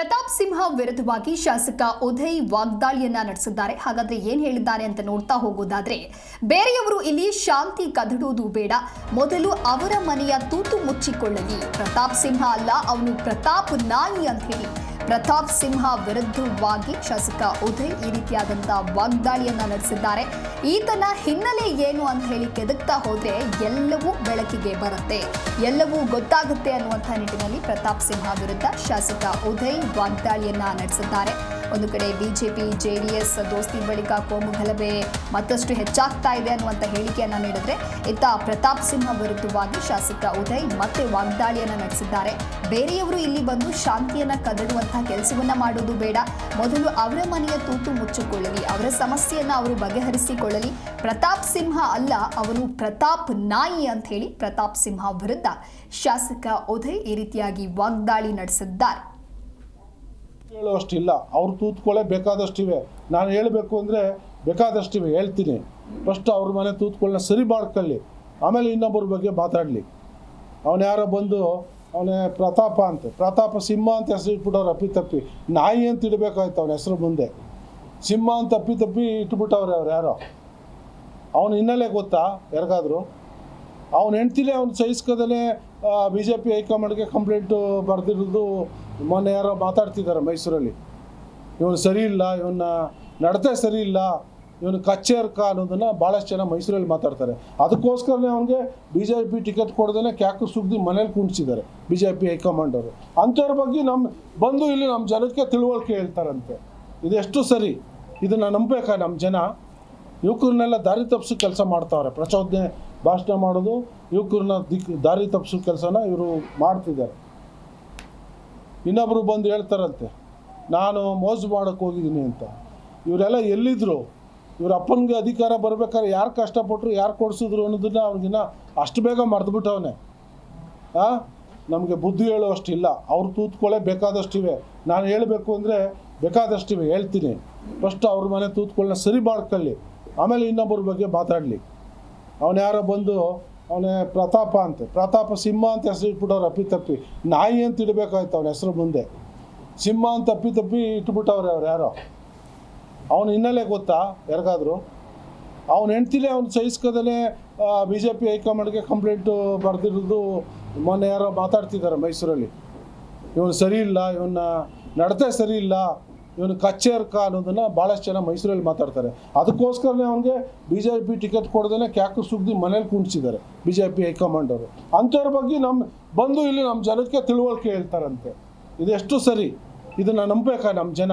ಪ್ರತಾಪ್ ಸಿಂಹ ವಿರುದ್ಧವಾಗಿ ಶಾಸಕ ಉದಯ್ ವಾಗ್ದಾಳಿಯನ್ನ ನಡೆಸಿದ್ದಾರೆ. ಹಾಗಾದ್ರೆ ಏನ್ ಹೇಳಿದ್ದಾರೆ ಅಂತ ನೋಡ್ತಾ ಹೋಗೋದಾದ್ರೆ, ಬೇರೆಯವರು ಇಲ್ಲಿ ಶಾಂತಿ ಕದಡುವುದು ಬೇಡ, ಮೊದಲು ಅವರ ಮನೆಯ ತೂತು ಮುಚ್ಚಿಕೊಳ್ಳಲಿ. ಪ್ರತಾಪ್ ಸಿಂಹ ಅಲ್ಲ, ಅವನು ಪ್ರತಾಪ್ ನಾಯಿ ಅಂತ ಹೇಳಿ ಪ್ರತಾಪ್ ಸಿಂಹ ವಿರುದ್ಧವಾಗಿ ಶಾಸಕ ಉದಯ್ ಈ ರೀತಿಯಾದಂತಹ ವಾಗ್ದಾಳಿಯನ್ನ ನಡೆಸಿದ್ದಾರೆ. ಈತನ ಹಿನ್ನೆಲೆ ಏನು ಅಂತ ಹೇಳಿ ಕೆದಕ್ತಾ ಹೋದ್ರೆ ಎಲ್ಲವೂ ಬೆಳಕಿಗೆ ಬರುತ್ತೆ, ಎಲ್ಲವೂ ಗೊತ್ತಾಗುತ್ತೆ ಅನ್ನುವಂಥ ನಿಟ್ಟಿನಲ್ಲಿ ಪ್ರತಾಪ್ ಸಿಂಹ ವಿರುದ್ಧ ಶಾಸಕ ಉದಯ್ ವಾಗ್ದಾಳಿಯನ್ನ ನಡೆಸಿದ್ದಾರೆ. ಒಂದು ಕಡೆ ಬಿಜೆಪಿ ಜೆಡಿಎಸ್ ದೋಸ್ತಿ ಬಳಿಕ ಕೋಮು ಗಲಭೆ ಮತ್ತಷ್ಟು ಹೆಚ್ಚಾಗ್ತಾ ಇದೆ ಅನ್ನುವಂಥ ಹೇಳಿಕೆಯನ್ನ ನೀಡಿದ್ರೆ, ಇತ್ತ ಪ್ರತಾಪ್ ಸಿಂಹ ವಿರುದ್ಧವಾಗಿ ಶಾಸಕ ಉದಯ್ ಮತ್ತೆ ವಾಗ್ದಾಳಿಯನ್ನ ನಡೆಸಿದ್ದಾರೆ. ಬೇರೆಯವರು ಇಲ್ಲಿ ಬಂದು ಶಾಂತಿಯನ್ನ ಕದಡುವಂತಹ ಕೆಲಸವನ್ನ ಮಾಡುವುದು ಬೇಡ, ಮೊದಲು ಅವರ ಮನೆಯ ತೂತು ಮುಚ್ಚಿಕೊಳ್ಳಲಿ, ಅವರ ಸಮಸ್ಯೆಯನ್ನ ಅವರು ಬಗೆಹರಿಸಿಕೊಳ್ಳಲಿ. ಪ್ರತಾಪ್ ಸಿಂಹ ಅಲ್ಲ, ಅವನು ಪ್ರತಾಪ್ ನಾಯಿ ಅಂತ ಹೇಳಿ ಪ್ರತಾಪ್ ಸಿಂಹ ವಿರುದ್ಧ ಶಾಸಕ ಉದಯ್ ಈ ರೀತಿಯಾಗಿ ವಾಗ್ದಾಳಿ ನಡೆಸಿದ್ದಾರೆ. ಹೇಳುವಷ್ಟಿಲ್ಲ, ಅವ್ರು ತೂತ್ಕೊಳ್ಳೆ ಬೇಕಾದಷ್ಟಿವೆ. ನಾನು ಹೇಳಬೇಕು ಅಂದರೆ ಬೇಕಾದಷ್ಟಿವೆ, ಹೇಳ್ತೀನಿ. ಫಸ್ಟ್ ಅವ್ರ ಮನೆ ತೂತ್ಕೊಳ್ಳ ಸರಿ ಮಾಡ್ಕೊಳ್ಳಿ, ಆಮೇಲೆ ಇನ್ನೊಬ್ಬರ ಬಗ್ಗೆ ಮಾತಾಡಲಿ. ಅವನು ಯಾರೋ ಬಂದು ಅವನೇ ಪ್ರತಾಪ ಅಂತೆ, ಪ್ರತಾಪ ಸಿಂಹ ಅಂತ ಹೆಸರು ಇಟ್ಬಿಟ್ಟವ್ರು ಅಪ್ಪಿತಪ್ಪಿ. ನಾಯಿ ಅಂತ ಇಡಬೇಕಾಯ್ತು ಅವನ ಹೆಸರು ಮುಂದೆ, ಸಿಂಹ ಅಂತ ಅಪ್ಪಿತಪ್ಪಿ ಇಟ್ಬಿಟ್ಟವ್ರೆ ಅವ್ರು ಯಾರೋ. ಅವನ ಹಿನ್ನೆಲೆ ಗೊತ್ತಾ ಯಾರಿಗಾದ್ರು? ಅವನ ಹೆಂಡ್ತಿಲೇ ಅವ್ನು ಸಹಿಸ್ಕೋದೇ BJP ಹೈಕಮಾಂಡ್ಗೆ ಕಂಪ್ಲೇಂಟು ಬರೆದಿರೋದು ಮೊನ್ನೆ ಯಾರೋ ಮಾತಾಡ್ತಿದ್ದಾರೆ ಮೈಸೂರಲ್ಲಿ. ಇವನು ಸರಿ ಇಲ್ಲ, ಇವನ್ನ ನಡತೆ ಸರಿ ಇಲ್ಲ, ಇವನು ಕಚ್ಚೇರ್ಕ ಅನ್ನೋದನ್ನು ಭಾಳಷ್ಟು ಜನ ಮೈಸೂರಲ್ಲಿ ಮಾತಾಡ್ತಾರೆ. ಅದಕ್ಕೋಸ್ಕರನೇ ಅವನಿಗೆ BJP ಟಿಕೆಟ್ ಕೊಡದೇ ಕ್ಯಾಕು ಸುಗ್ದಿ ಮನೇಲಿ ಕುಣಿಸಿದ್ದಾರೆ BJP ಹೈಕಮಾಂಡ್ ಅವರು. ಅಂಥವ್ರ ಬಗ್ಗೆ ಬಂದು ಇಲ್ಲಿ ನಮ್ಮ ಜನಕ್ಕೆ ತಿಳುವಳಿಕೆ ಹೇಳ್ತಾರಂತೆ. ಇದೆಷ್ಟು ಸರಿ? ಇದನ್ನು ನಂಬಬೇಕಾ ನಮ್ಮ ಜನ? ಯುವಕರನ್ನೆಲ್ಲ ದಾರಿ ತಪ್ಪಿಸೋ ಕೆಲಸ ಮಾಡ್ತಾವ್ರೆ, ಪ್ರಚೋದನೆ ಭಾಷಣ ಮಾಡೋದು, ಯುವಕರನ್ನ ದಾರಿ ತಪ್ಪಿಸೋ ಕೆಲಸನ ಇವರು ಮಾಡ್ತಿದ್ದಾರೆ. ಇನ್ನೊಬ್ಬರು ಬಂದು ಹೇಳ್ತಾರಂತೆ ನಾನು ಮೋಸ ಮಾಡೋಕ್ಕೆ ಹೋಗಿದ್ದೀನಿ ಅಂತ. ಇವರೆಲ್ಲ ಎಲ್ಲಿದ್ದರು? ಇವ್ರ ಅಪ್ಪನಿಗೆ ಅಧಿಕಾರ ಬರ್ಬೇಕಾದ್ರೆ ಯಾರು ಕಷ್ಟಪಟ್ಟರು, ಯಾರು ಕೊಡಿಸಿದ್ರು ಅನ್ನೋದನ್ನ ಅವ್ರಿಗಿನ್ನ ಅಷ್ಟು ಬೇಗ ಮರೆತುಬಿಟ್ಟವನೇ. ನಮಗೆ ಬುದ್ಧಿ ಹೇಳುವಷ್ಟಿಲ್ಲ, ಅವ್ರು ತೂತ್ಕೊಳ್ಳೆ ಬೇಕಾದಷ್ಟಿವೆ. ನಾನು ಹೇಳಬೇಕು ಅಂದರೆ ಬೇಕಾದಷ್ಟಿವೆ, ಹೇಳ್ತೀನಿ. ಫಸ್ಟ್ ಅವ್ರ ಮನೆ ತೂತ್ಕೊಳ್ಳ ಸರಿ ಮಾಡ್ಕೊಳ್ಳಿ, ಆಮೇಲೆ ಇನ್ನೊಬ್ಬರ ಬಗ್ಗೆ ಮಾತಾಡಲಿ. ಅವನು ಯಾರೋ ಬಂದು ಅವನೇ ಪ್ರತಾಪ ಅಂತೆ, ಪ್ರತಾಪ ಸಿಂಹ ಅಂತ ಹೆಸರು ಇಟ್ಬಿಟ್ಟವ್ರು ಅಪ್ಪಿತಪ್ಪಿ. ನಾಯಿ ಅಂತ ಇಡಬೇಕಾಯ್ತು ಅವನ ಹೆಸರು ಮುಂದೆ, ಸಿಂಹ ಅಂತ ಅಪ್ಪಿತಪ್ಪಿ ಇಟ್ಬಿಟ್ಟವ್ರೆ ಅವ್ರು ಯಾರೋ. ಅವನ ಹಿನ್ನೆಲೆ ಗೊತ್ತಾ ಯಾರಿಗಾದ್ರು? ಅವನ ಹೆಂಡ್ತಿಲೇ ಅವ್ನು ಸಹಿಸ್ಕೋದೇ BJP ಹೈಕಮಾಂಡ್ಗೆ ಕಂಪ್ಲೇಂಟು ಬರೆದಿರೋದು ಮೊನ್ನೆ ಯಾರೋ ಮಾತಾಡ್ತಿದ್ದಾರೆ ಮೈಸೂರಲ್ಲಿ. ಇವನು ಸರಿ ಇಲ್ಲ, ಇವನ್ನ ನಡತೆ ಸರಿ ಇಲ್ಲ, ಇವನು ಕಚ್ಚೇರ್ಕ ಅನ್ನೋದನ್ನು ಭಾಳಷ್ಟು ಜನ ಮೈಸೂರಲ್ಲಿ ಮಾತಾಡ್ತಾರೆ. ಅದಕ್ಕೋಸ್ಕರನೇ ಅವನಿಗೆ BJP ಟಿಕೆಟ್ ಕೊಡದೇ ಕ್ಯಾಕು ಸುಗ್ದಿ ಮನೇಲಿ ಕುಣಿಸಿದ್ದಾರೆ BJP ಹೈಕಮಾಂಡ್ ಅವರು. ಅಂಥವ್ರ ಬಗ್ಗೆ ಬಂದು ಇಲ್ಲಿ ನಮ್ಮ ಜನಕ್ಕೆ ತಿಳುವಳಿಕೆ ಹೇಳ್ತಾರಂತೆ. ಇದೆಷ್ಟು ಸರಿ? ಇದನ್ನು ನಂಬಬೇಕಾ ನಮ್ಮ ಜನ?